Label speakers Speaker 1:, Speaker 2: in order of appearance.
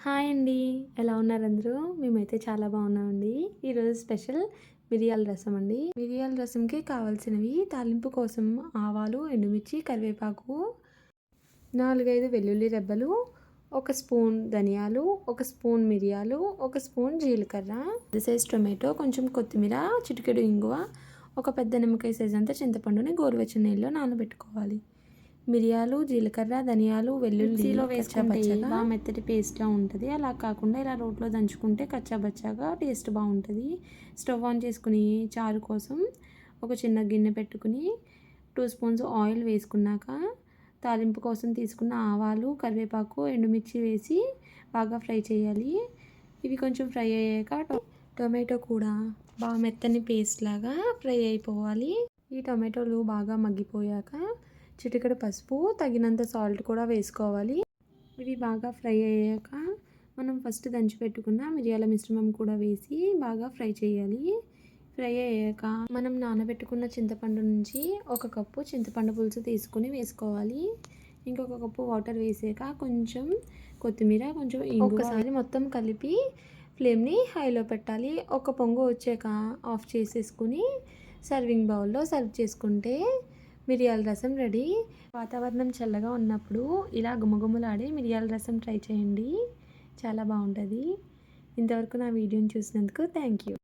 Speaker 1: Hi అండి. ఎలా ఉన్నారు అందరూ? మేమైతే చాలా బాగున్నామండి. ఈరోజు స్పెషల్ మిరియాల రసం అండి. మిరియాల రసంకి కావాల్సినవి తాలింపు కోసం ఆవాలు, ఎండుమిర్చి, కరివేపాకు, 4, 5 వెల్లుల్లి రెబ్బలు, 1 స్పూన్ ధనియాలు, 1 స్పూన్ మిరియాలు, 1 స్పూన్ జీలకర్ర, పెద్ద సైజ్ టొమాటో, కొంచెం కొత్తిమీర, చిటికెడు ఇంగువ, ఒక పెద్ద నిమ్మకాయ సైజ్ అంతా చింతపండుని గోరువెచ్చని నీళ్ళలో నానబెట్టుకోవాలి. మిరియాలు, జీలకర్ర, ధనియాలు, వెల్లుల్లి మిక్సీలో వేసుకుంటే బాగా మెత్తటి పేస్ట్లా ఉంటుంది. అలా కాకుండా ఇలా రోట్లో దంచుకుంటే కచ్చాబచ్చాగా టేస్ట్ బాగుంటుంది. స్టవ్ ఆన్ చేసుకుని చారు కోసం ఒక చిన్న గిన్నె పెట్టుకుని 2 స్పూన్స్ ఆయిల్ వేసుకున్నాక తాలింపు కోసం తీసుకున్న ఆవాలు, కరివేపాకు, ఎండుమిర్చి వేసి బాగా ఫ్రై చేయాలి. ఇవి కొంచెం ఫ్రై అయ్యాక టొమాటో కూడా బాగా మెత్తని పేస్ట్ లాగా ఫ్రై అయిపోవాలి. ఈ టొమాటోలు బాగా మగ్గిపోయాక చిటికెడు పసుపు, తగినంత సాల్ట్ కూడా వేసుకోవాలి. ఇవి బాగా ఫ్రై అయ్యాక మనం ఫస్ట్ దంచి పెట్టుకున్న మిరియాల మిశ్రమం కూడా వేసి బాగా ఫ్రై చేయాలి. ఫ్రై అయ్యాక మనం నానబెట్టుకున్న చింతపండు నుంచి 1 కప్పు చింతపండు పులుసు తీసుకుని వేసుకోవాలి. ఇంకొక కప్పు వాటర్ వేసాక కొంచెం కొత్తిమీర, కొంచెం ఒక్కసారి మొత్తం కలిపి ఫ్లేమ్ని హైలో పెట్టాలి. ఒక పొంగు వచ్చాక ఆఫ్ చేసేసుకుని సర్వింగ్ బౌల్లో సర్వ్ చేసుకుంటే మిరియాల రసం రెడీ. వాతావరణం చల్లగా ఉన్నప్పుడు ఇలా గుమగుమలాడే మిరియాల రసం ట్రై చేయండి. చాలా బాగుంటుంది. ఇంతవరకు నా వీడియోని చూసినందుకు థ్యాంక్ యూ.